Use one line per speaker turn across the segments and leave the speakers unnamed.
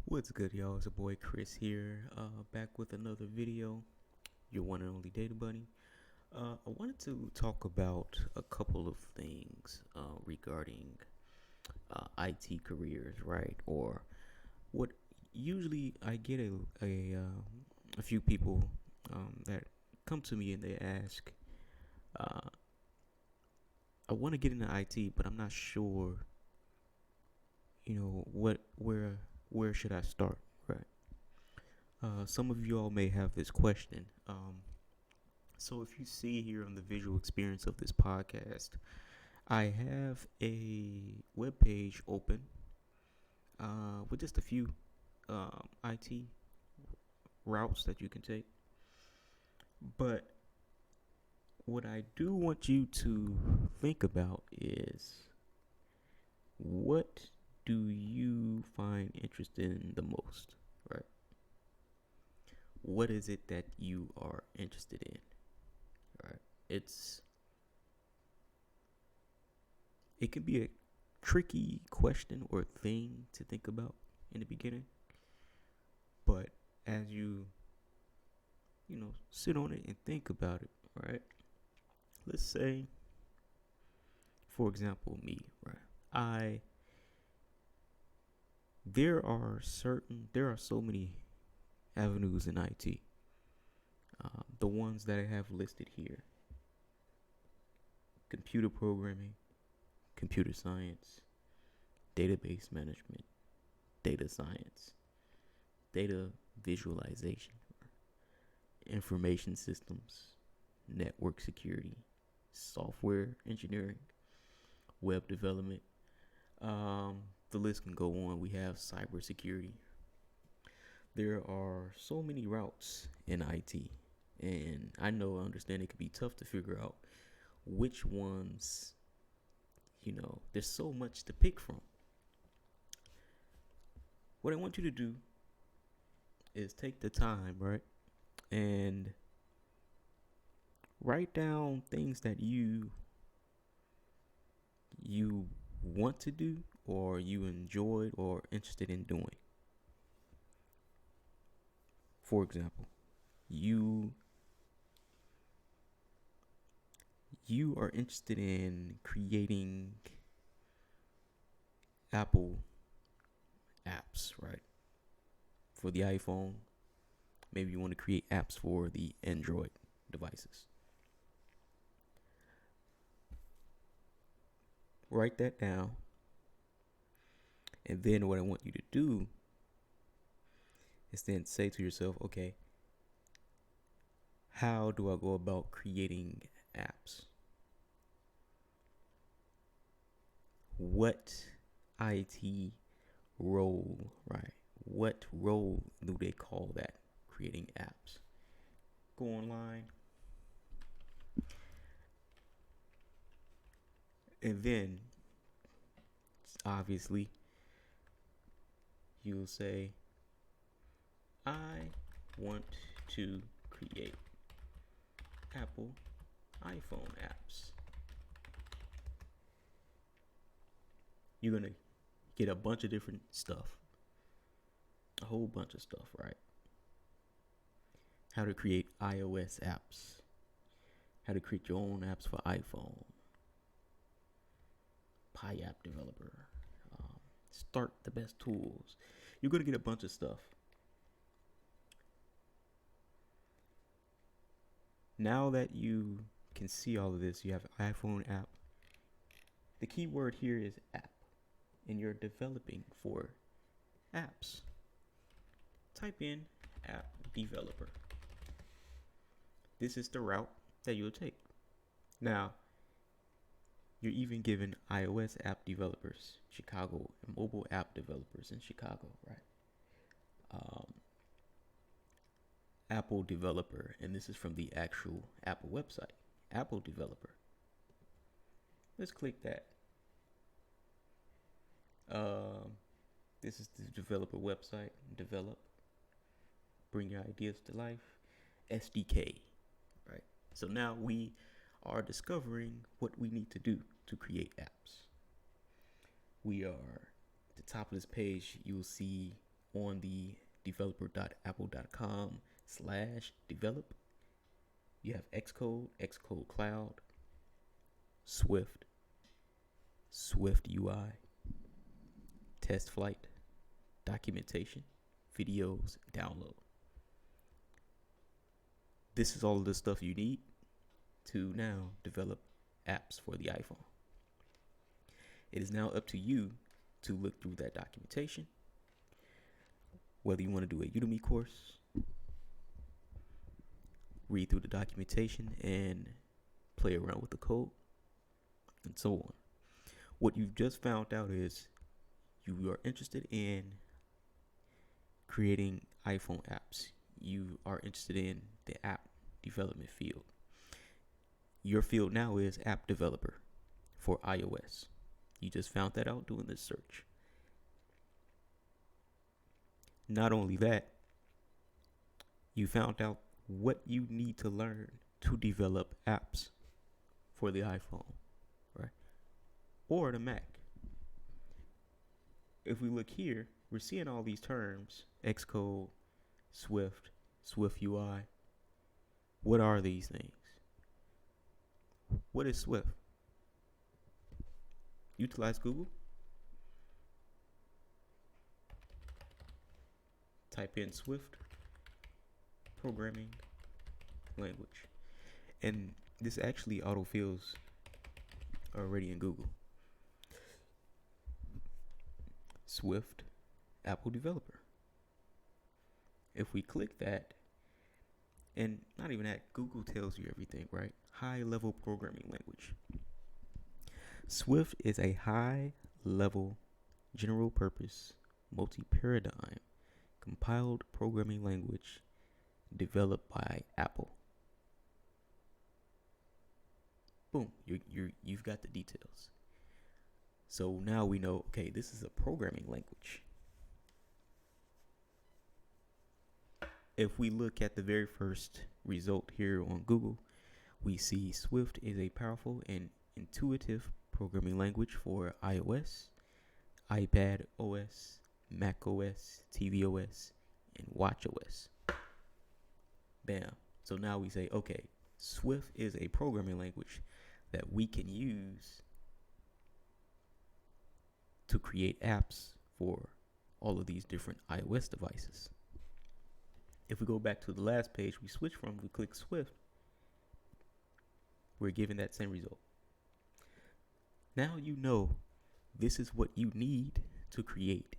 What's good, y'all? It's your boy Chris here, back with another video. Your one and only Data Bunny. I wanted to talk about a couple of things regarding IT careers, right? Or what usually I get a few people that come to me and they ask, I want to get into IT, but I'm not sure, where should I start, right? Some of you all may have this question. So if you see here on the visual experience of this podcast, I have a web page open with just a few IT routes that you can take. But what I do want you to think about is, what do you find interesting the most, right? What is it that you are interested in, right? It can be a tricky question or thing to think about in the beginning, but as you sit on it and think about it, right? Let's say, for example, me, right? I there are so many avenues in IT. The ones that I have listed here: computer programming, computer science, database management, data science, data visualization, information systems, network security, software engineering, web development. The list can go on. We have cybersecurity. There are so many routes in IT, and I understand it can be tough to figure out which ones. There's so much to pick from. What I want you to do is take the time, right, and write down things that you want to do, or you enjoyed or interested in doing. For example, you are interested in creating Apple apps, right? For the iPhone, maybe you want to create apps for the Android devices. Write that down. And then what I want you to do is then say to yourself, okay, how do I go about creating apps? What IT role, right? What role do they call that? Creating apps. Go online. And then, obviously, you'll say, I want to create Apple iPhone apps. You're going to get a bunch of different stuff. A whole bunch of stuff, right? How to create iOS apps. How to create your own apps for iPhone. Pi app developer. Start the best tools. You're going to get a bunch of stuff. Now that you can see all of this, you have an iPhone app. The key word here is app, and you're developing for apps. Type in app developer. This is the route that you'll take. Now, you're even given iOS app developers, Chicago, and mobile app developers in Chicago, right? Apple developer, and this is from the actual Apple website. Apple developer. Let's click that. This is the developer website. Develop. Bring your ideas to life. SDK, right? So now we are discovering what we need to do to create apps. We are at the top of this page. You'll see on the developer.apple.com/develop, you have Xcode, Xcode Cloud, Swift, Swift UI, test flight, documentation, videos, download. This is all of the stuff you need to now develop apps for the iPhone. It is now up to you to look through that documentation, whether you want to do a Udemy course, read through the documentation and play around with the code, and so on. What you've just found out is you are interested in creating iPhone apps. You are interested in the app development field. Your field now is app developer for iOS. You just found that out doing this search. Not only that, you found out what you need to learn to develop apps for the iPhone, right? Or the Mac. If we look here, we're seeing all these terms: Xcode, Swift, Swift UI. What are these things? What is Swift? Utilize Google. Type in Swift programming language. And this actually autofills already in Google. Swift Apple developer. If we click that, and not even that, Google tells you everything, right? High level programming language. Swift is a high level general purpose multi-paradigm compiled programming language developed by Apple. Boom, you've got the details. So now we know, okay, this is a programming language. If we look at the very first result here on Google, we see Swift is a powerful and intuitive programming language for iOS, iPad OS, Mac OS, TV OS, and Watch OS. Bam. So now we say, okay, Swift is a programming language that we can use to create apps for all of these different iOS devices. If we go back to the last page we switch from, we click Swift, we're given that same result. Now you know this is what you need to create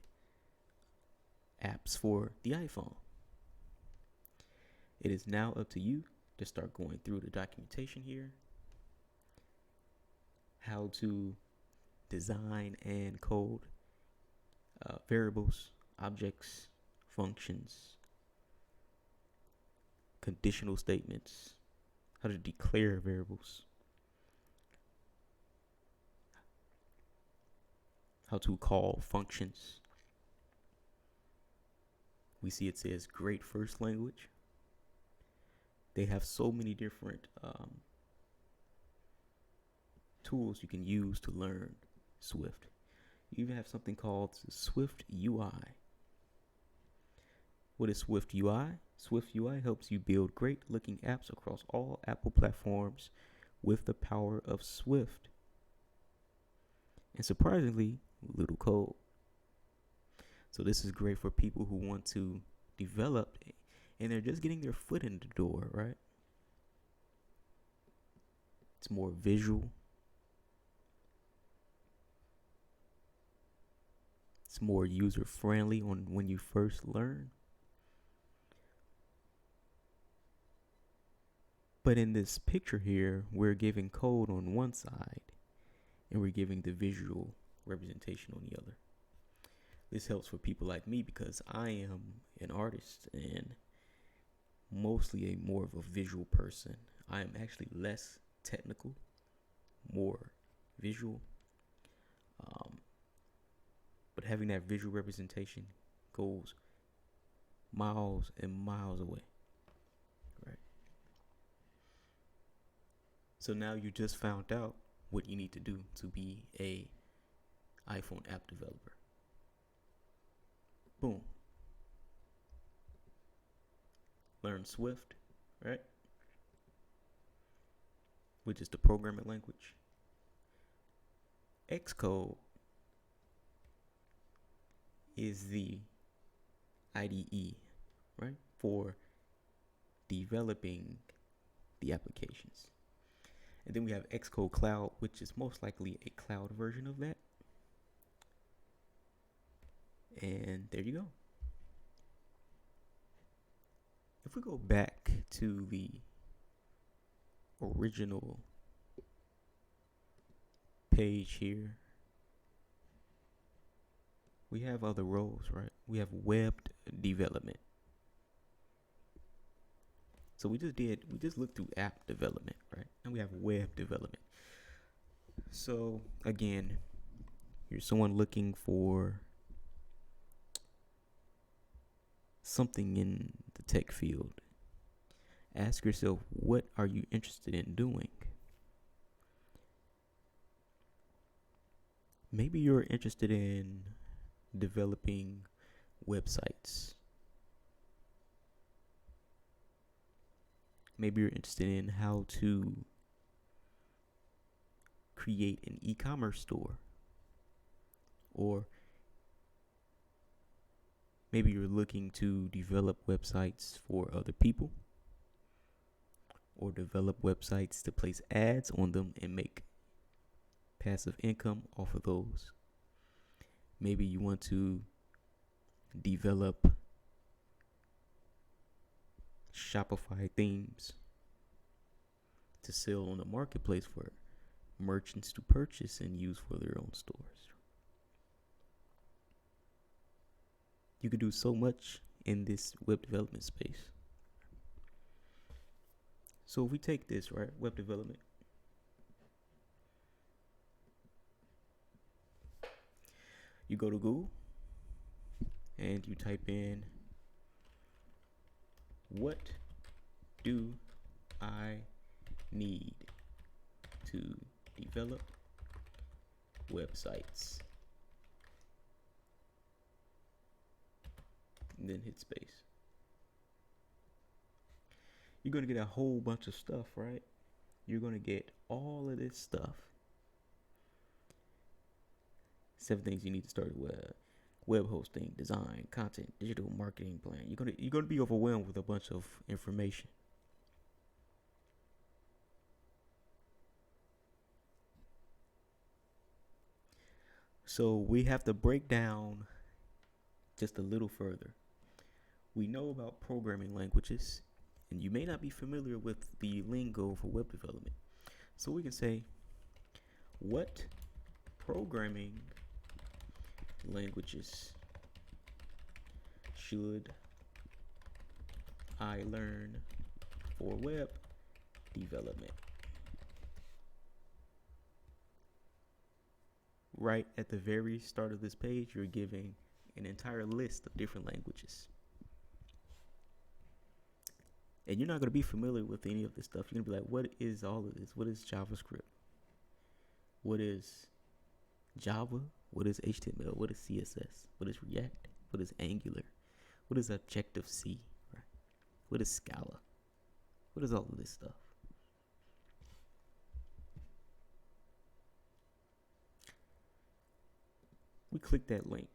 apps for the iPhone. It is now up to you to start going through the documentation here, how to design and code variables, objects, functions, conditional statements, how to declare variables, how to call functions. We see it says great first language. They have so many different tools you can use to learn Swift. You even have something called Swift UI. What is Swift UI? Swift UI helps you build great looking apps across all Apple platforms with the power of Swift. And surprisingly, little code. So this is great for people who want to develop and they're just getting their foot in the door, right? It's more visual. It's more user friendly on when you first learn. But in this picture here, we're giving code on one side and we're giving the visual representation on the other. This helps for people like me because I am an artist and mostly a more of a visual person. I am actually less technical, more visual. But having that visual representation goes miles and miles away, right? So now you just found out what you need to do to be a iPhone app developer. Boom. learn Swift, right? Which is the programming language. Xcode is the IDE, right? For developing the applications. And then we have Xcode Cloud, which is most likely a cloud version of that. And there you go. If we go back to the original page here, we have other roles, right? We have web development. So we just looked through app development, right? And we have web development. So again, you're someone looking for something in the tech field. Ask yourself, what are you interested in doing? Maybe you're interested in developing websites. Maybe you're interested in how to create an e-commerce store. Or maybe you're looking to develop websites for other people, or develop websites to place ads on them and make passive income off of those. Maybe you want to develop Shopify themes to sell on the marketplace for merchants to purchase and use for their own stores. You can do so much in this web development space. So if we take this, right, web development, you go to Google and you type in, what do I need to develop websites? And then hit space. You're going to get a whole bunch of stuff, right? You're going to get all of this stuff. 7 things you need to start with: web hosting, design, content, digital marketing plan. You're going to be overwhelmed with a bunch of information. So we have to break down just a little further. We know about programming languages, and you may not be familiar with the lingo for web development. So we can say, what programming languages should I learn for web development? Right at the very start of this page, you're giving an entire list of different languages. And you're not going to be familiar with any of this stuff. You're going to be like, what is all of this? What is JavaScript? What is Java? What is HTML? What is CSS? What is React? What is Angular? What is Objective-C? Right? What is Scala? What is all of this stuff? We click that link.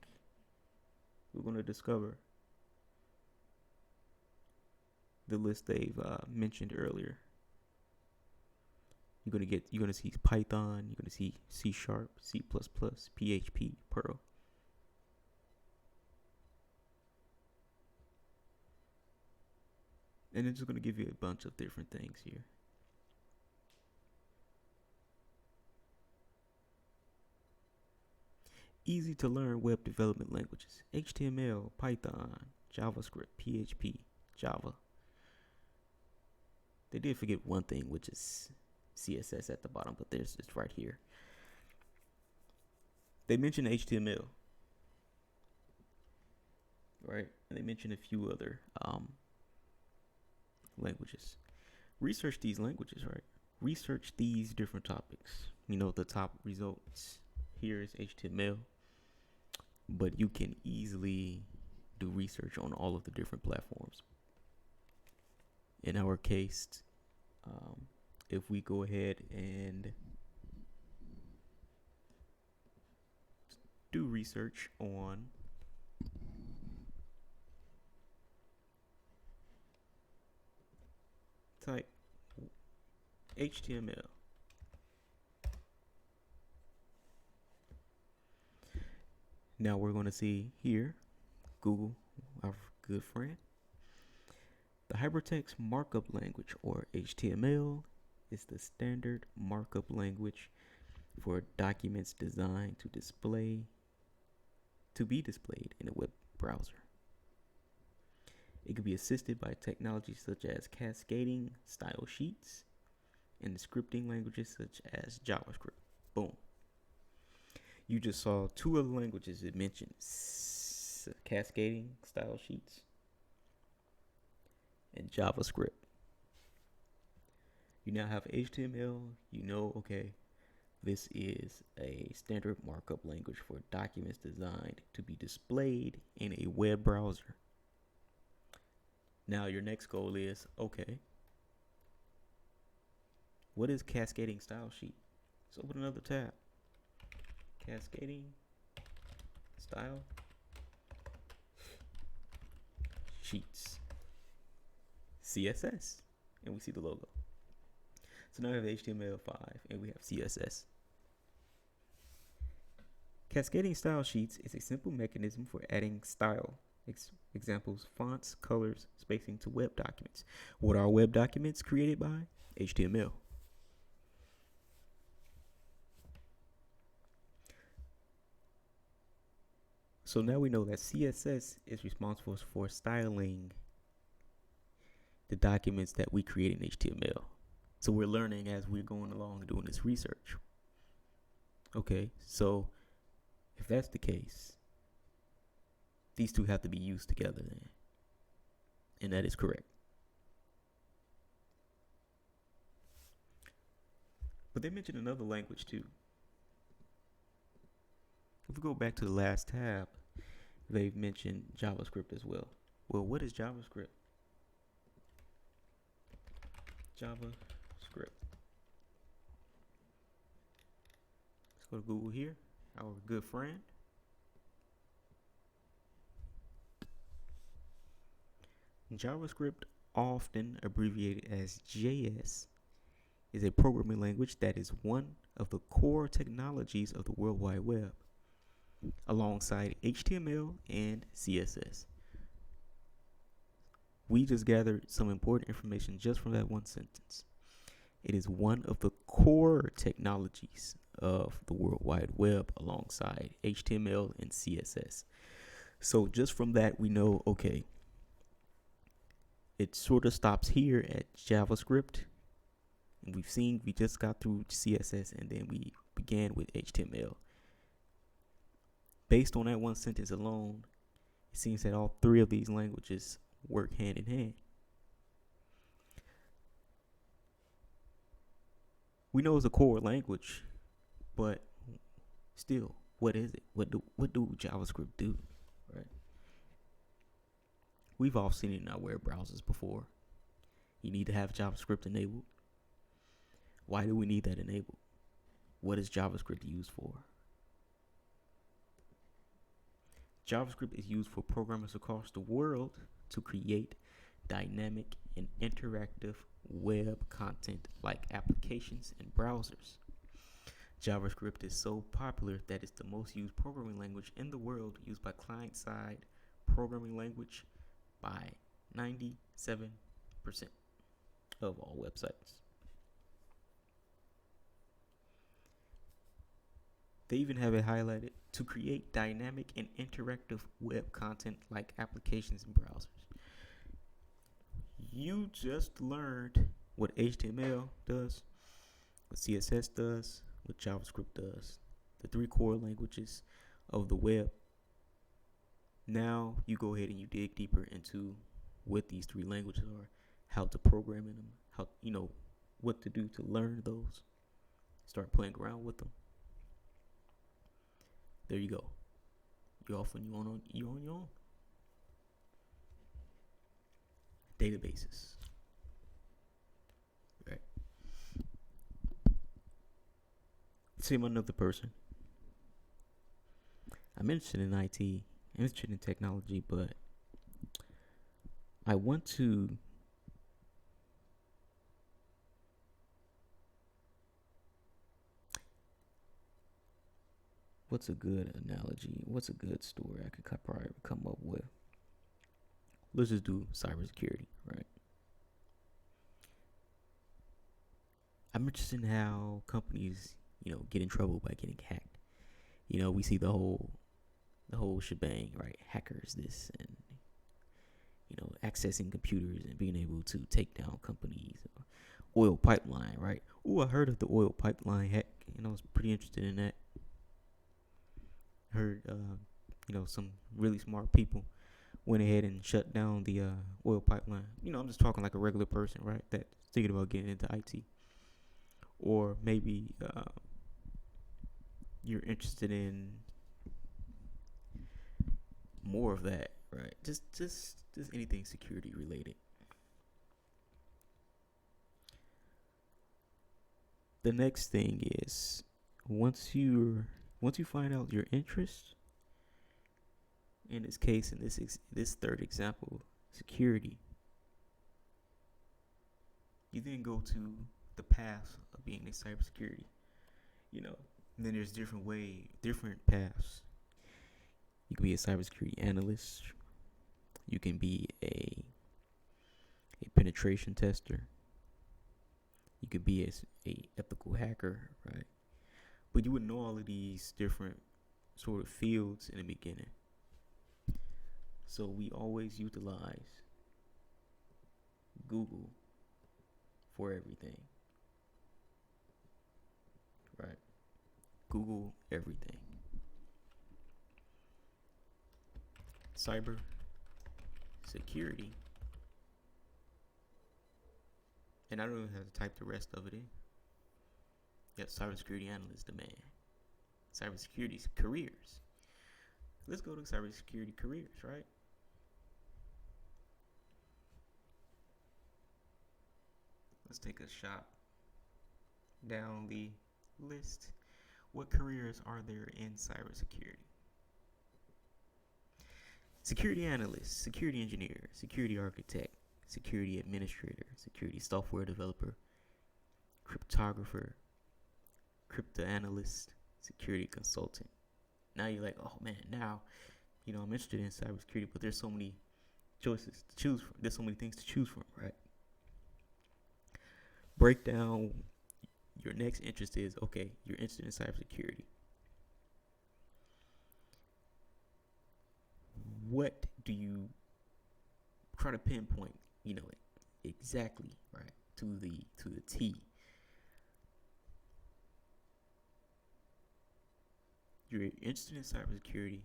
We're going to discover the list they've mentioned earlier. You're going to see Python, you're going to see C#, C++, PHP, Perl. And it's just going to give you a bunch of different things here. Easy to learn web development languages: HTML, Python, JavaScript, PHP, Java. They did forget one thing, which is CSS at the bottom, but there's just right here. They mentioned HTML, right? And they mentioned a few other languages. Research these languages, right? Research these different topics. You know, the top results here is HTML, but you can easily do research on all of the different platforms. in our case, if we go ahead and do research on type HTML, now we're going to see here Google, our good friend. The hypertext markup language, or HTML, is the standard markup language for documents designed to be displayed in a web browser. It can be assisted by technologies such as cascading style sheets and scripting languages such as JavaScript. Boom. You just saw two other languages it mentioned: cascading style sheets and JavaScript. You now have HTML. You know, okay, this is a standard markup language for documents designed to be displayed in a web browser. Now your next goal is, okay, what is cascading style sheet? Let's open another tab. Cascading style sheets. CSS. And we see the logo. So now we have HTML5 and we have CSS. Cascading style sheets is a simple mechanism for adding style. Examples: fonts, colors, spacing to web documents. What are web documents created by? HTML. So now we know that CSS is responsible for styling the documents that we create in HTML. So we're learning as we're going along doing this research. Okay, so if that's the case, these two have to be used together then. And that is correct. But they mentioned another language too. If we go back to the last tab, they've mentioned JavaScript as well. Well, what is JavaScript? JavaScript. Let's go to Google here, our good friend. JavaScript, often abbreviated as JS, is a programming language that is one of the core technologies of the World Wide Web, alongside HTML and CSS. We just gathered some important information just from that one sentence. It is one of the core technologies of the World Wide Web alongside HTML and CSS. So just from that, we know, okay, it sort of stops here at JavaScript. And we just got through CSS and then we began with HTML. Based on that one sentence alone, it seems that all three of these languages work hand in hand. We know it's a core language, but still, what is it? What do JavaScript do? Right? We've all seen it in our web browsers before. You need to have JavaScript enabled. Why do we need that enabled? What is JavaScript used for? JavaScript is used for programmers across the world to create dynamic and interactive web content like applications and browsers. JavaScript is so popular that it's the most used programming language in the world, used by client-side programming language by 97% of all websites. They even have it highlighted: to create dynamic and interactive web content like applications and browsers. You just learned what HTML does, what CSS does, what JavaScript does, the three core languages of the web. Now you go ahead and you dig deeper into what these three languages are, how to program in them, how, what to do to learn those, start playing around with them. There you go. You're off on your own. Databases. See, I'm another person. I'm interested in IT, I'm interested in technology, but I want to what's a good analogy? What's a good story I could probably come up with? Let's just do cybersecurity, right? I'm interested in how companies, get in trouble by getting hacked. We see the whole shebang, right? Hackers, this, and accessing computers and being able to take down companies. Oil pipeline, right? Oh, I heard of the oil pipeline hack, and I was pretty interested in that. Heard, some really smart people went ahead and shut down the oil pipeline. I'm just talking like a regular person, right? That's thinking about getting into IT, or maybe you're interested in more of that, right? Just anything security related. The next thing is once you find out your interest, in this case, in this third example, security, you then go to the path of being a cybersecurity. And then there's different paths. You can be a cybersecurity analyst. You can be a penetration tester. You could be a ethical hacker, right? But you wouldn't know all of these different sort of fields in the beginning. So we always utilize Google for everything, right? Google everything. Cyber security. And I don't even have to type the rest of it in. Yep, cybersecurity analyst demand. Cybersecurity careers. Let's go to cybersecurity careers, right? Let's take a shot down the list. What careers are there in cybersecurity? Security analyst, security engineer, security architect, security administrator, security software developer, cryptographer, crypto analyst, security consultant. Now you're like, oh man, now, I'm interested in cybersecurity, but there's so many choices to choose from. There's so many things to choose from, right? Break down your next interest is, okay, you're interested in cybersecurity. What do you try to pinpoint, exactly, right, to the T? You're interested in cybersecurity,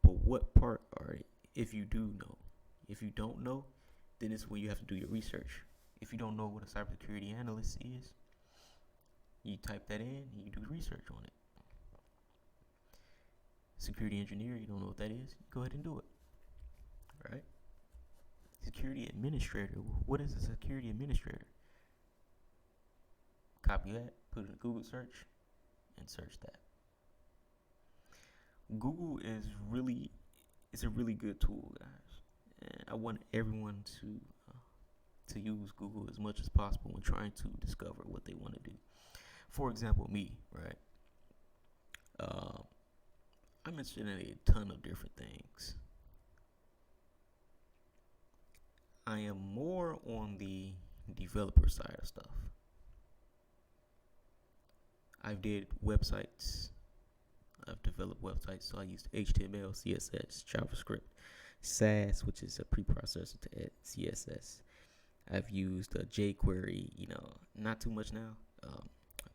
but what part are it? If you do know, if you don't know, then it's when you have to do your research. If you don't know what a cybersecurity analyst is, you type that in and you do research on it. Security engineer, you don't know what that is, go ahead and do it, right? Security administrator, what is a security administrator? Copy that, put it in a Google search, and search that. Google is a really good tool, guys, and I want everyone to use Google as much as possible when trying to discover what they want to do. For example, me, right? I'm interested in a ton of different things. I am more on the developer side of stuff. I've did websites. I've developed websites, so I used HTML, CSS, JavaScript, SAS, which is a preprocessor to CSS. I've used jQuery, not too much now,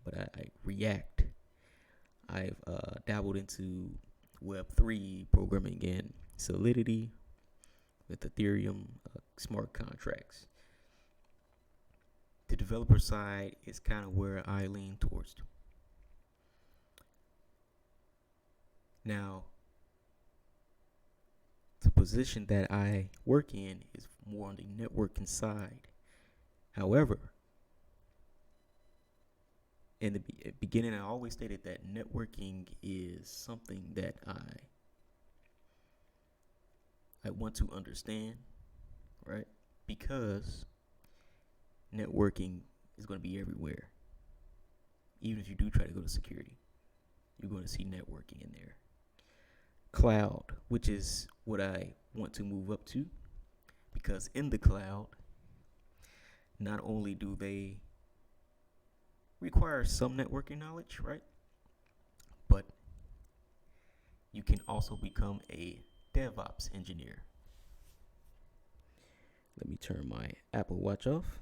but I React. I've dabbled into Web3 programming and Solidity with Ethereum, smart contracts. The developer side is kind of where I lean towards. Now, the position that I work in is more on the networking side. However, in the beginning, I always stated that networking is something that I want to understand, right? Because networking is going to be everywhere. Even if you do try to go to security, you're going to see networking in there. Cloud, which is what I want to move up to, because in the cloud, not only do they require some networking knowledge, right? But you can also become a DevOps engineer. Let me turn my Apple Watch off.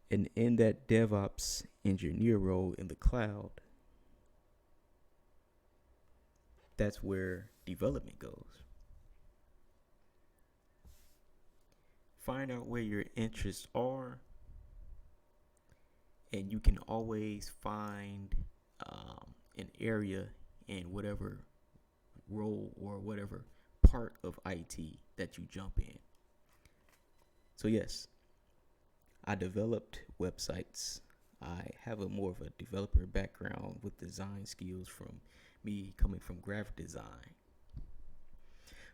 And in that DevOps engineer role in the cloud, that's where development goes. Find out where your interests are, and you can always find an area in whatever role or whatever part of IT that you jump in. So yes, I developed websites. I have a more of a developer background with design skills from me coming from graphic design.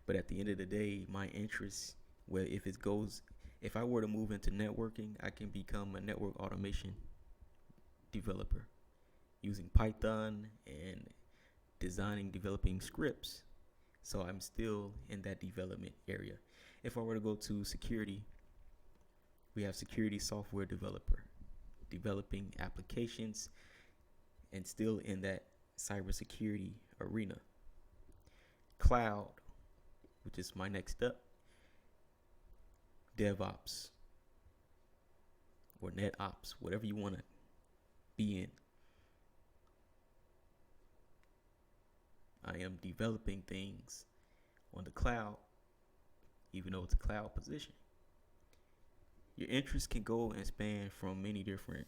But at the end of the day, my interest, well, if I were to move into networking, I can become a network automation developer using Python and developing scripts. So I'm still in that development area. If I were to go to security, we have security software developer, developing applications and still in that cybersecurity arena. Cloud, which is my next step, DevOps or NetOps, whatever you want to be in. I am developing things on the cloud, even though it's a cloud position. Your interests can go and span from many different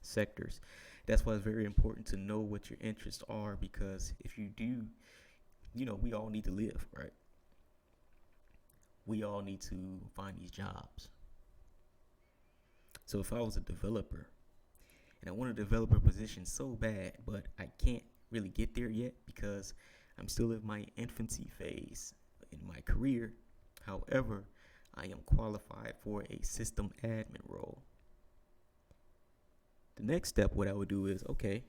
sectors. That's why it's very important to know what your interests are, because if you do, we all need to live, right? We all need to find these jobs. So if I was a developer and I want a developer position so bad, but I can't really get there yet because I'm still in my infancy phase in my career. However, I am qualified for a system admin role. The next step, what I would do is, okay,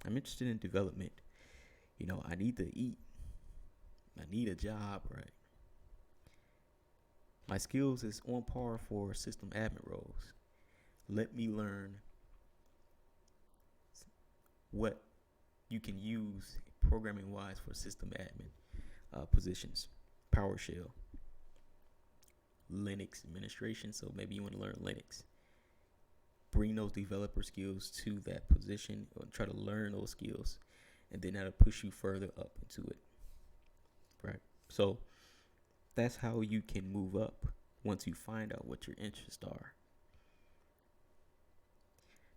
I'm interested in development. I need to eat. I need a job, right? My skills is on par for system admin roles. Let me learn what you can use programming wise for system admin positions. PowerShell, Linux administration. So maybe you want to learn Linux. Bring those developer skills to that position or try to learn those skills, and then that'll push you further up into it. Right. So that's how you can move up once you find out what your interests are.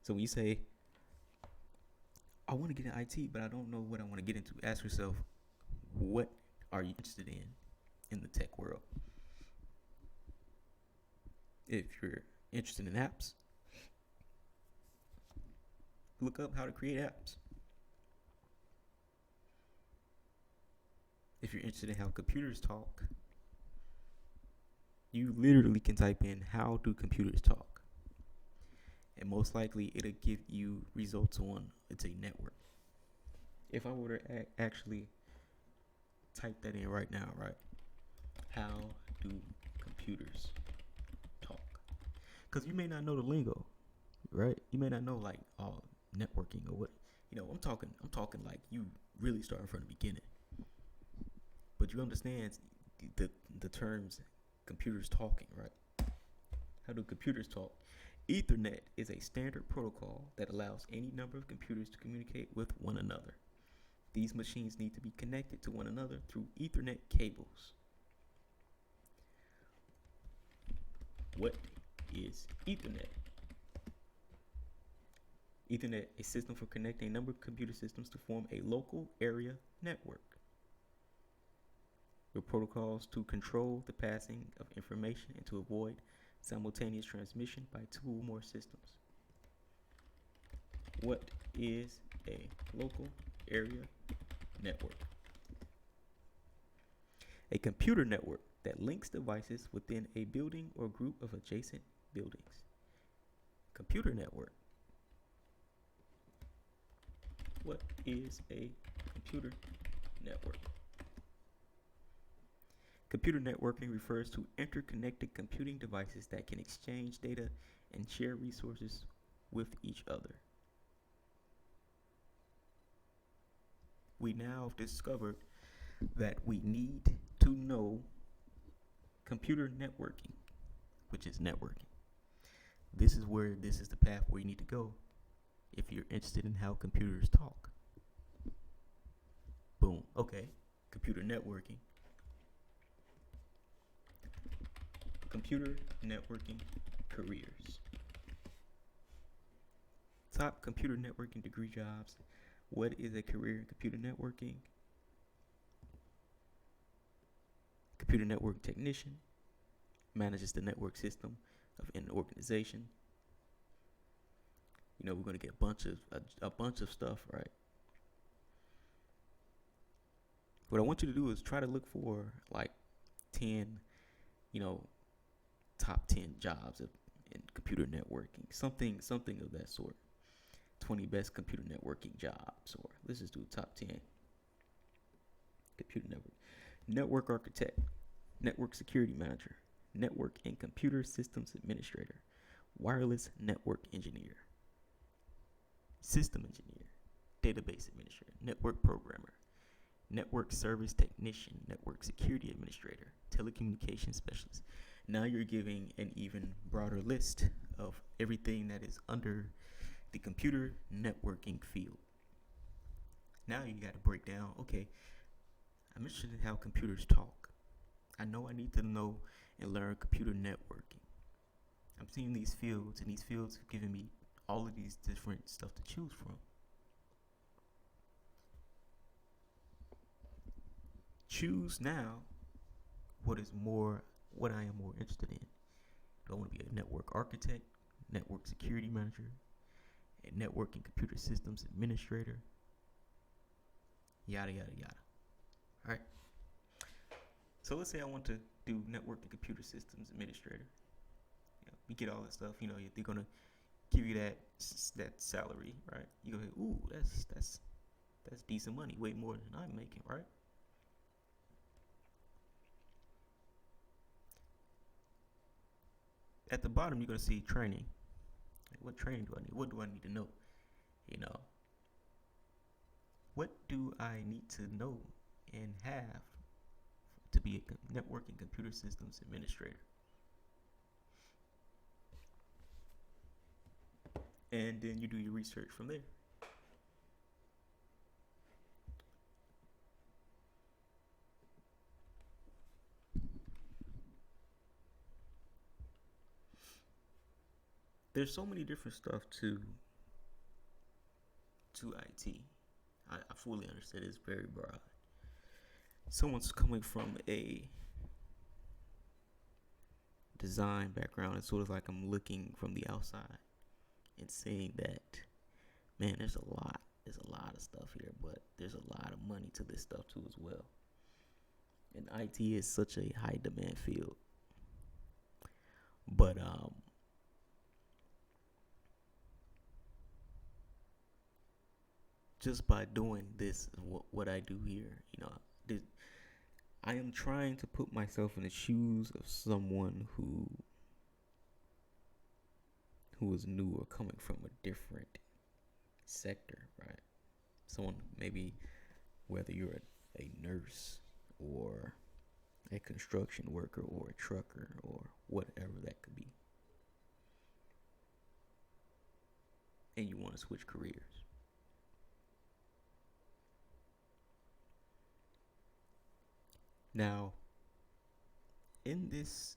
So when you say, I want to get in IT, but I don't know what I want to get into, ask yourself, what are you interested in the tech world? If you're interested in apps, look up how to create apps. If you're interested in how computers talk, you literally can type in how do computers talk, and most likely it'll give you results on it's a network. If I were to actually type that in right now, right? How do computers talk? Because you may not know the lingo, right? You may not know like networking or what. I'm talking like you really starting from the beginning. But you understand the terms computers talking, right? How do computers talk? Ethernet is a standard protocol that allows any number of computers to communicate with one another. These machines need to be connected to one another through Ethernet cables. What is Ethernet? Ethernet, a system for connecting a number of computer systems to form a local area network. With protocols to control the passing of information and to avoid simultaneous transmission by two or more systems. What is a local area network? A computer network that links devices within a building or group of adjacent buildings. Computer network. What is a computer network? Computer networking refers to interconnected computing devices that can exchange data and share resources with each other. We now have discovered that we need to know computer networking, which is networking. This is the path where you need to go if you're interested in how computers talk. Boom. Okay. Computer networking. Computer networking careers. Top computer networking degree jobs. What is a career in computer networking? Computer network technician. Manages the network system of an organization. You know, we're going to get a bunch of stuff, right? What I want you to do is try to look for like 10, top 10 jobs in computer networking, something of that sort. 20 best computer networking jobs, or let's just do top 10. Computer network architect, network security manager, network and computer systems administrator, wireless network engineer, system engineer, database administrator, network programmer, network service technician, network security administrator, telecommunications specialist. Now you're giving an even broader list of everything that is under the computer networking field. Now you got to break down, okay, I'm interested in how computers talk. I know I need to know and learn computer networking. I'm seeing these fields, and these fields have given me all of these different stuff to choose from. Choose now what I am more interested in. Do I want to be a network architect, network security manager, a network and computer systems administrator, yada yada yada. All right. So let's say I want to do network and computer systems administrator. You get all that stuff. They're gonna give you that salary, right? You go, ooh, that's decent money, way more than I'm making, right? At the bottom, you're gonna see training. What training do I need? What do I need to know? What do I need to know and have to be a network and computer systems administrator? And then you do your research from there. There's so many different stuff to IT. I fully understand it's very broad. Someone's coming from a design background, it's sort of like I'm looking from the outside and saying that, man, there's a lot of stuff here, but there's a lot of money to this stuff too as well. And IT is such a high demand field. But just by doing this, what I do here, I am trying to put myself in the shoes of someone who is new or coming from a different sector, right? Someone maybe, whether you're a nurse or a construction worker or a trucker or whatever that could be, and you want to switch careers. Now, in this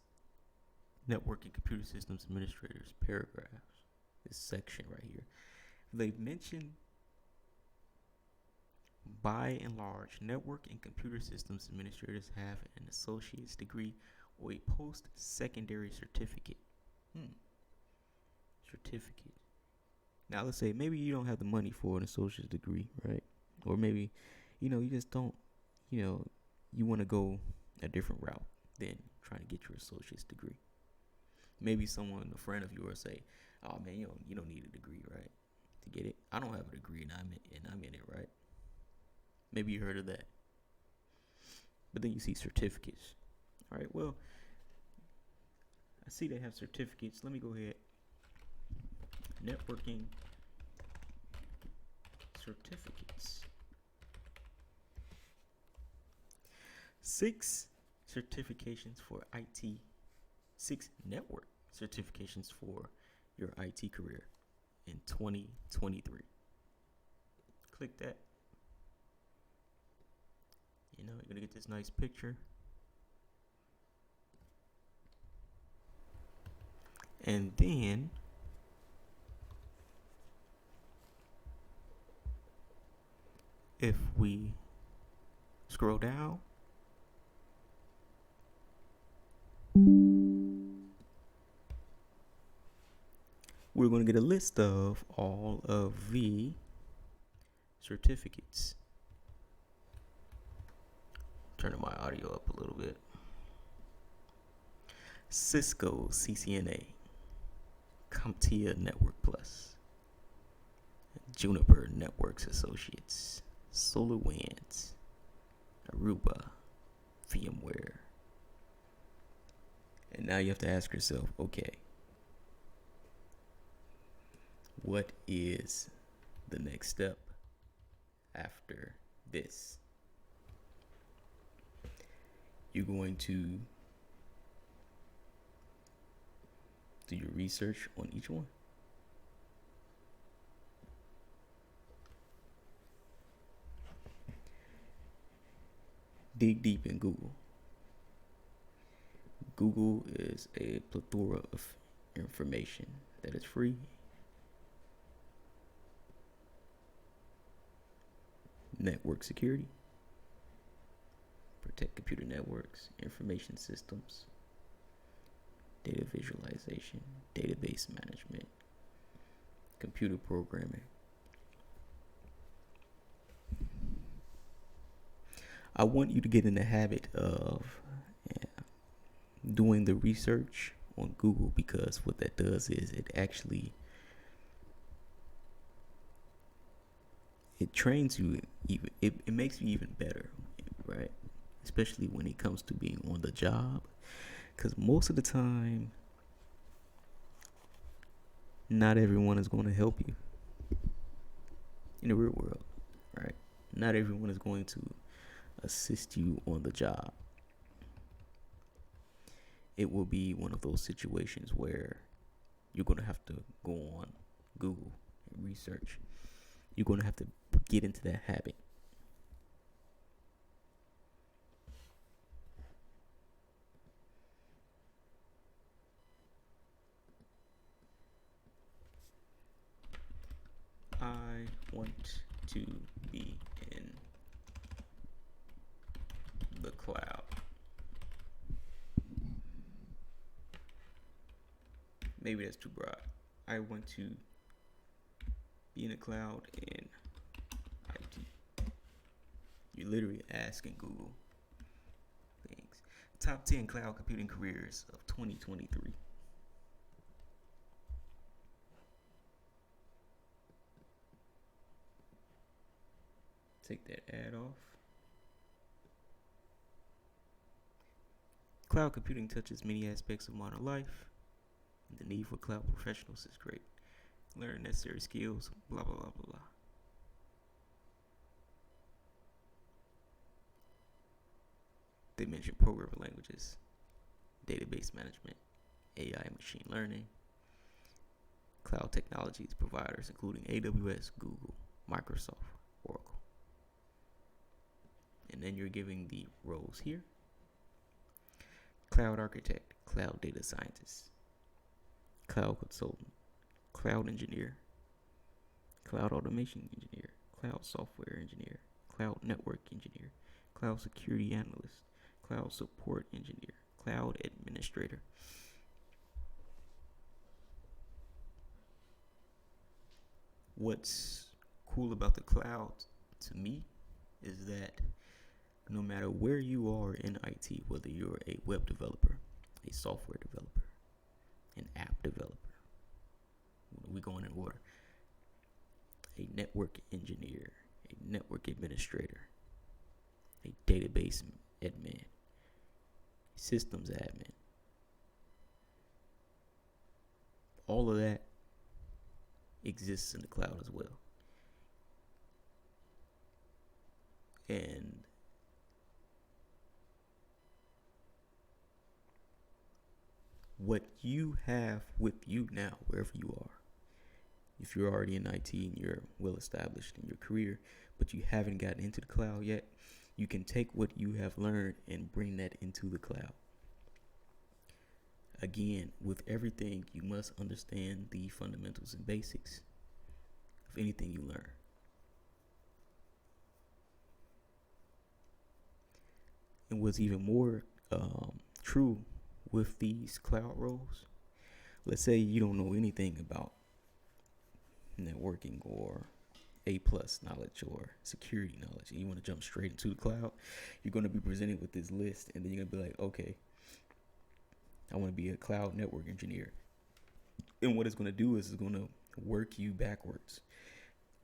network and computer systems administrators paragraph, this section right here, they've mentioned, by and large, network and computer systems administrators have an associate's degree or a post-secondary certificate. Certificate. Now, let's say maybe you don't have the money for an associate's degree, right? Or maybe, you just don't, you want to go a different route than trying to get your associate's degree. Maybe a friend of yours say, "Oh man, you don't need a degree, right, to get it." I don't have a degree, and I'm in it, right? Maybe you heard of that. But then you see certificates. All right, well, I see they have certificates. Let me go ahead. Networking certificates. 6 certifications for IT. 6 network certifications for your IT career in 2023. Click that. You're gonna get this nice picture. And then if we scroll down, we're going to get a list of all of the certificates. Turning my audio up a little bit. Cisco CCNA, CompTIA Network Plus, Juniper Networks Associates, SolarWinds, Aruba, VMware. And now you have to ask yourself, okay, what is the next step after this? You're going to do your research on each one. Dig deep in Google. Google is a plethora of information that is free. Network security, protect computer networks, information systems, data visualization, database management, computer programming. I want you to get in the habit of doing the research on Google, because what that does is it trains you, it makes you even better, right? Especially when it comes to being on the job, because most of the time, not everyone is going to help you in the real world, right? Not everyone is going to assist you on the job. It will be one of those situations where you're going to have to go on Google and research. You're going to have to get into that habit. I want to be in the cloud. Maybe that's too broad. I want to be in the cloud in IT. You're literally asking Google things. Top 10 cloud computing careers of 2023. Take that ad off. Cloud computing touches many aspects of modern life. The need for cloud professionals is great. Learn necessary skills, blah, blah, blah, blah, blah. They mention programming languages, database management, AI machine learning, cloud technologies providers including AWS, Google, Microsoft, Oracle. And then you're giving the roles here. Cloud architect, cloud data scientist, cloud consultant, cloud engineer, cloud automation engineer, cloud software engineer, cloud network engineer, cloud security analyst, cloud support engineer, cloud administrator. What's cool about the cloud to me is that no matter where you are in IT, whether you're a web developer, a software developer, an app developer, we going in order, a network engineer, a network administrator, a database admin, systems admin, all of that exists in the cloud as well. And what you have with you now, wherever you are, if you're already in IT and you're well established in your career, but you haven't gotten into the cloud yet, you can take what you have learned and bring that into the cloud. Again, with everything, you must understand the fundamentals and basics of anything you learn. And what's even more true with these cloud roles, let's say you don't know anything about networking or A+ knowledge or security knowledge, and you want to jump straight into the cloud, you're going to be presented with this list, and then you're going to be like, okay, I want to be a cloud network engineer. And what it's going to do is it's going to work you backwards.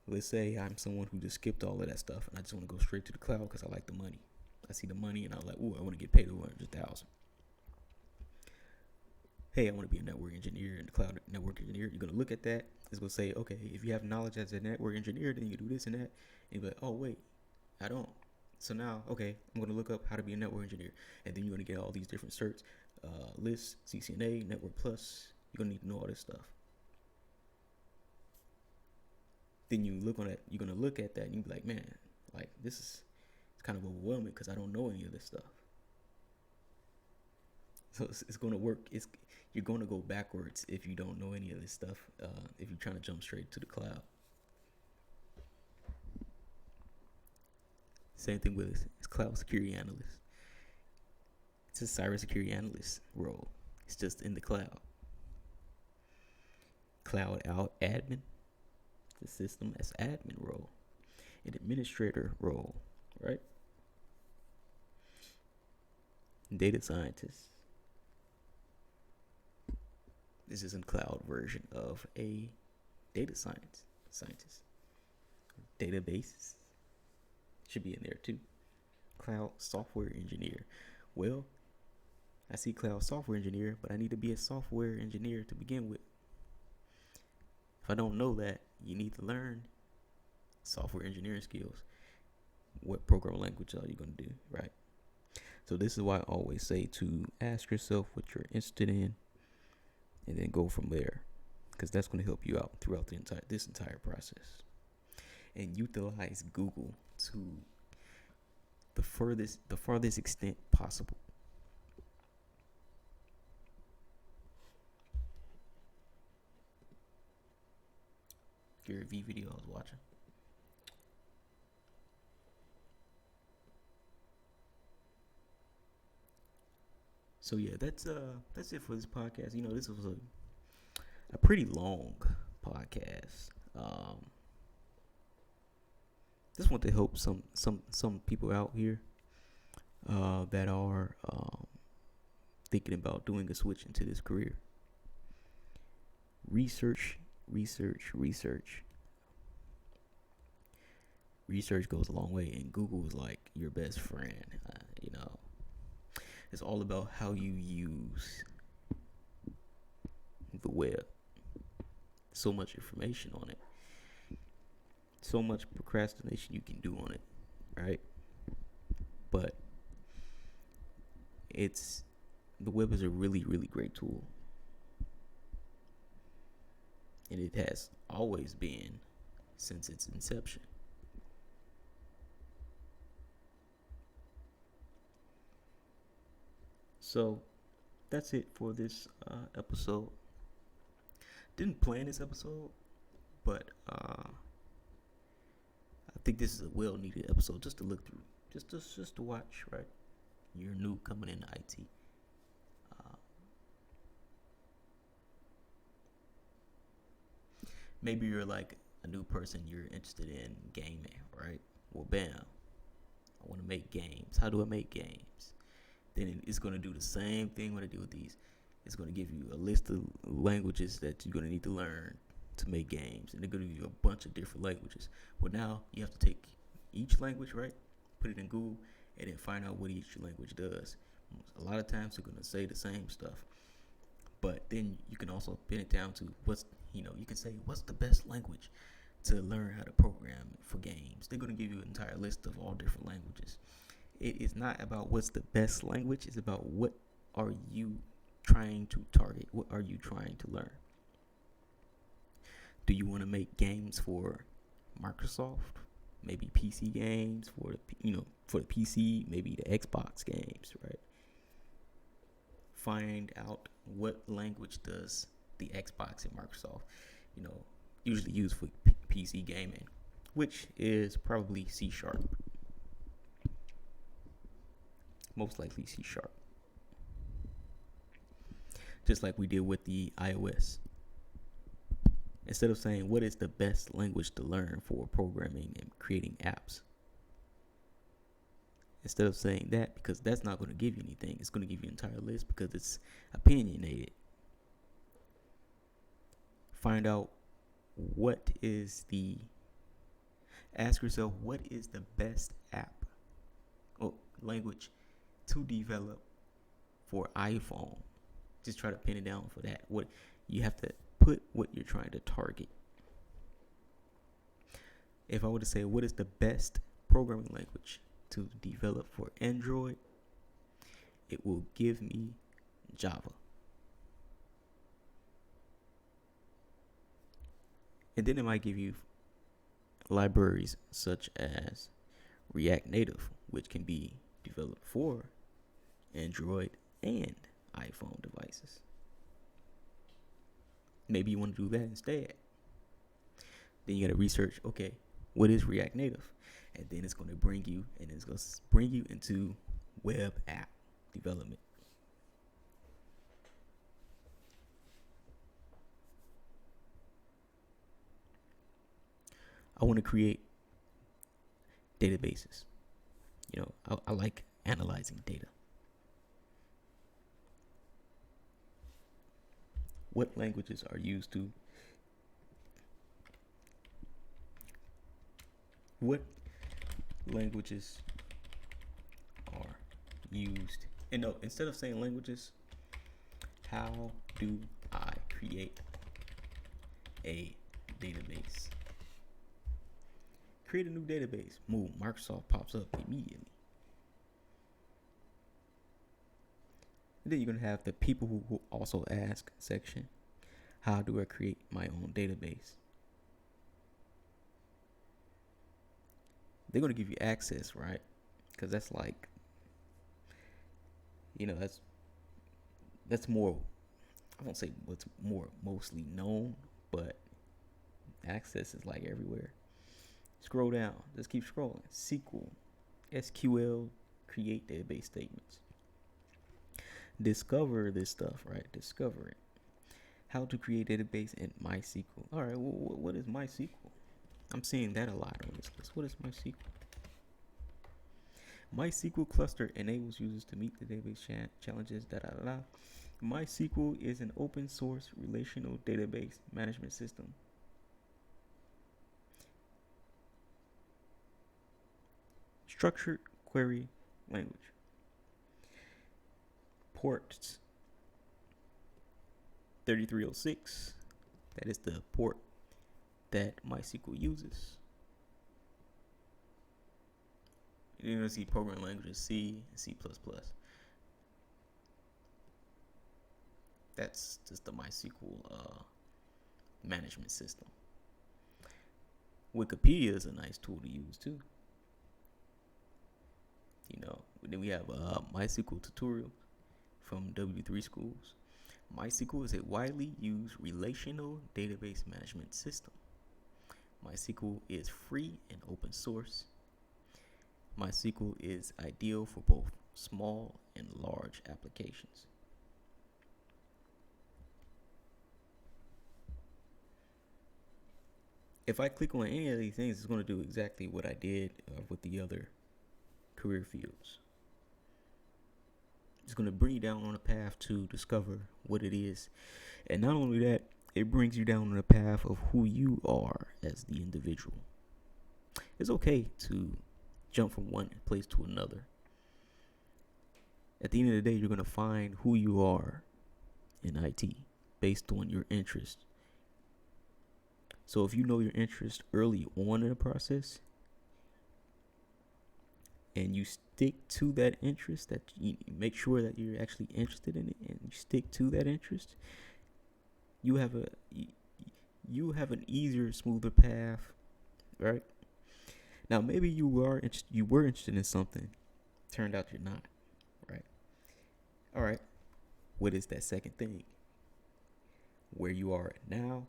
Let's say I'm someone who just skipped all of that stuff, and I just want to go straight to the cloud because I like the money. I see the money, and I'm like, ooh, I want to get paid $100,000. Hey, I want to be a network engineer and a cloud network engineer. You're going to look at that. It's going to say, okay, if you have knowledge as a network engineer, then you do this and that. And you're like, oh, wait, I don't. So now, okay, I'm going to look up how to be a network engineer. And then you're going to get all these different certs, lists, CCNA, Network Plus. You're going to need to know all this stuff. Then you're going to look at that and you'll be like, man, like this is kind of overwhelming because I don't know any of this stuff. So it's going to work. You're going to go backwards if you don't know any of this stuff, if you're trying to jump straight to the cloud. Same thing with it's cloud security analyst. It's a cybersecurity analyst role. It's just in the cloud. Cloud out admin, the system as admin role. An administrator role, right? Data scientist. This is a cloud version of a data scientist. Databases should be in there too. Cloud software engineer. Well, I see cloud software engineer, but I need to be a software engineer to begin with. If I don't know that, you need to learn software engineering skills. What programming language are you going to do, right? So this is why I always say to ask yourself what you're interested in, and then go from there, because that's going to help you out throughout this entire process. And utilize Google to the farthest extent possible. Gary V video I was watching. So yeah, that's it for this podcast. You know, this was a pretty long podcast. Just want to help some people out here that are thinking about doing a switch into this career. Research. Research goes a long way, and Google is like your best friend. You know, it's all about how you use the web. So much information on it. So much procrastination you can do on it, right? But the web is a really, really great tool. And it has always been since its inception. So that's it for this episode. Didn't plan this episode, but I think this is a well-needed episode just to look through, just to watch. Right, you're new coming into IT. Maybe you're like a new person, you're interested in gaming, right? Well, bam, I want to make games. How do I make games? Then it's going to do the same thing when I do with these. It's going to give you a list of languages that you're going to need to learn to make games, and they're going to give you a bunch of different languages. Well, now you have to take each language, right? Put it in Google, and then find out what each language does. A lot of times they're going to say the same stuff, but then you can also pin it down to you can say, what's the best language to learn how to program for games? They're going to give you an entire list of all different languages. It is not about what's the best language. It's about what are you trying to target? What are you trying to learn? Do you want to make games for Microsoft? Maybe PC games for the PC, maybe the Xbox games, right? Find out what language does the Xbox and Microsoft, usually use for PC gaming, which is probably C#. Most likely C#. Just like we did with the iOS. Instead of saying what is the best language to learn for programming and creating apps, instead of saying that, because that's not going to give you anything, it's going to give you an entire list because it's opinionated. Find out ask yourself, what is the best app or language to develop for iPhone? Just try to pin it down for that. What you have to put what you're trying to target. If I were to say, what is the best programming language to develop for Android, it will give me Java. And then it might give you libraries such as React Native, which can be developed for Android and iPhone devices. Maybe you want to do that instead. Then you got to research, okay, what is React Native? And then it's going to bring you into web app development. I want to create databases. I like analyzing data. What languages are used to? What languages are used? And no, instead of saying languages, how do I create a database? Create a new database. Boom, Microsoft pops up immediately. And then you're going to have the people who also ask section. How do I create my own database? They're going to give you access, right? Because that's like, that's more, I won't say what's more mostly known, but access is like everywhere. Scroll down. Just keep scrolling. SQL, create database statements. Discover this stuff, right? Discover it. How to create database in MySQL. All right, what is MySQL? I'm seeing that a lot on this list. What is MySQL? MySQL cluster enables users to meet the database challenges. MySQL is an open source relational database management system. Structured query language. Ports 3306. That is the port that MySQL uses. You're going to see programming languages C and C++. That's just the MySQL management system. Wikipedia is a nice tool to use too. Then we have MySQL tutorial from W3 Schools. MySQL is a widely used relational database management system. MySQL is free and open source. MySQL is ideal for both small and large applications. if I click on any of these things, it's going to do exactly what I did with the other career fields. It's going to bring you down on a path to discover what it is. And not only that, it brings you down on a path of who you are as the individual. It's okay to jump from one place to another. At the end of the day, you're going to find who you are in IT based on your interest. So if you know your interest early on in the process and you stick to that interest, that you make sure that you're actually interested in it and you stick to that interest, you have an easier, smoother path, right? Now maybe you were interested in something, turned out you're not, right? All right. What is that second thing? Where you are now,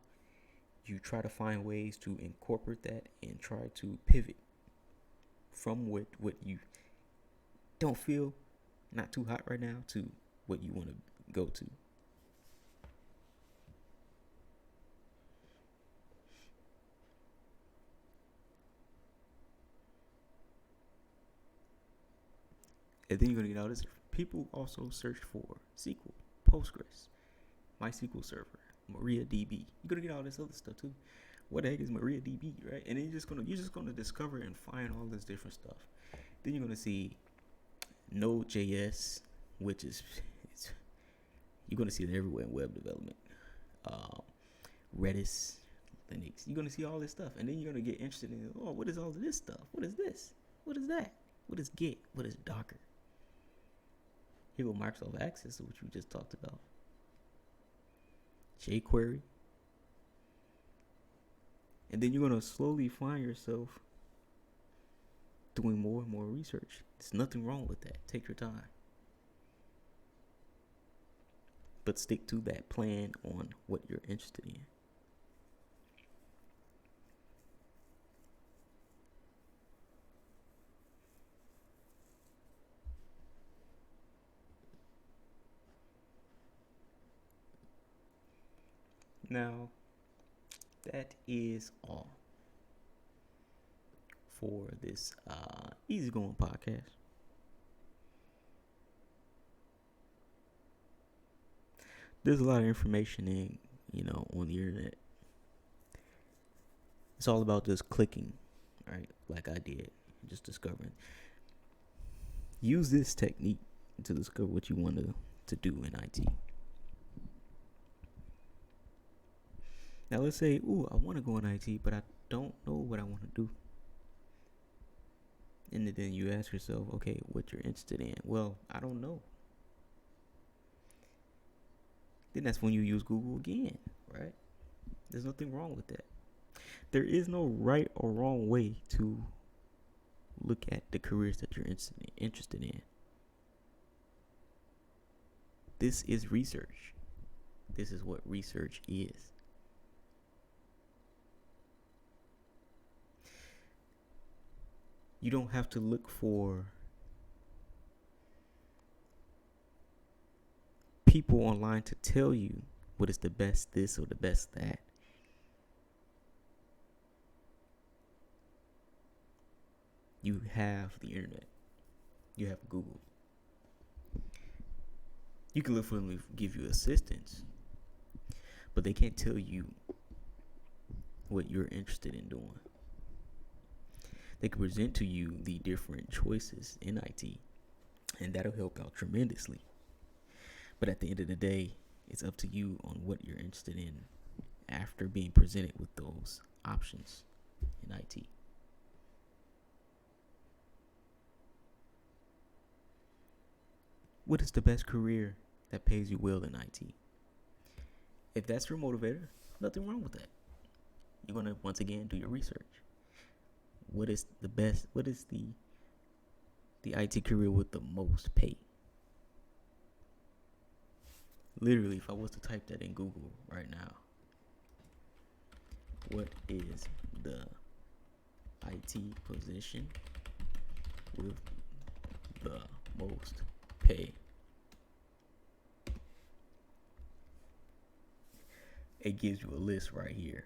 you try to find ways to incorporate that and try to pivot from what you don't feel not too hot right now to what you want to go to. And then you're going to get all this. People also search for SQL, Postgres, MySQL Server, MariaDB. You're going to get all this other stuff too. What the heck is MariaDB, right? And then you're just gonna discover and find all this different stuff. Then you're gonna see Node.js, which is you're gonna see it everywhere in web development. Redis, Linux. You're gonna see all this stuff, and then you're gonna get interested in, oh, what is all of this stuff? What is this? What is that? What is Git? What is Docker? Here go Microsoft Access, which we just talked about. jQuery. And then you're going to slowly find yourself doing more and more research. There's nothing wrong with that. Take your time. But stick to that plan on what you're interested in. Now, that is all for this easygoing podcast. There's a lot of information on the internet. It's all about just clicking, right? Like I did, just discovering. Use this technique to discover what you want to do in IT. Now let's say, I want to go in IT, but I don't know what I want to do. And then you ask yourself, okay, what you're interested in? Well, I don't know. Then that's when you use Google again, right? There's nothing wrong with that. There is no right or wrong way to look at the careers that you're interested in. This is research. This is what research is. You don't have to look for people online to tell you what is the best this or the best that. You have the internet. You have Google. You can literally give you assistance, but they can't tell you what you're interested in doing. They can present to you the different choices in IT, and that'll help out tremendously. But at the end of the day, it's up to you on what you're interested in after being presented with those options in IT. What is the best career that pays you well in IT? If that's your motivator, nothing wrong with that. You're going to, once again, do your research. What is the best? What is the IT career with the most pay? Literally, if I was to type that in Google right now, what is the IT position with the most pay? It gives you a list right here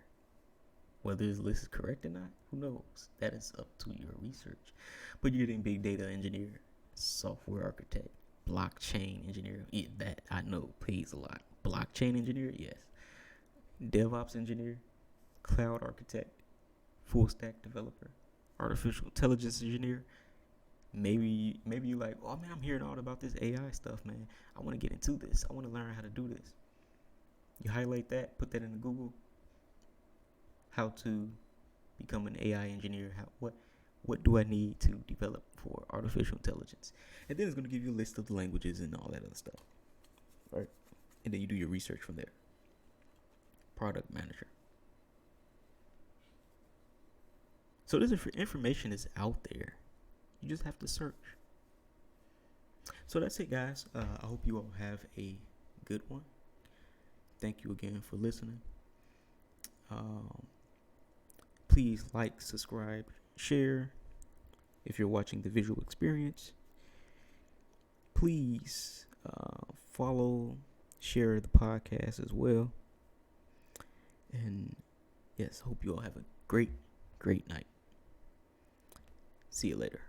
Whether this list is correct or not, who knows? That is up to your research. But you're getting big data engineer, software architect, blockchain engineer. Yeah, that I know pays a lot. Blockchain engineer, yes. DevOps engineer, cloud architect, full stack developer, artificial intelligence engineer. Maybe you like, oh man, I'm hearing all about this AI stuff, man. I want to get into this. I want to learn how to do this. You highlight that, put that into Google. How to become an AI engineer? What do I need to develop for artificial intelligence? And then it's going to give you a list of the languages and all that other stuff, right? And then you do your research from there. Product manager. So this information is out there. You just have to search. So that's it, guys. I hope you all have a good one. Thank you again for listening. Please like, subscribe, share. If you're watching the visual experience, please follow, share the podcast as well. And yes, hope you all have a great night. See you later.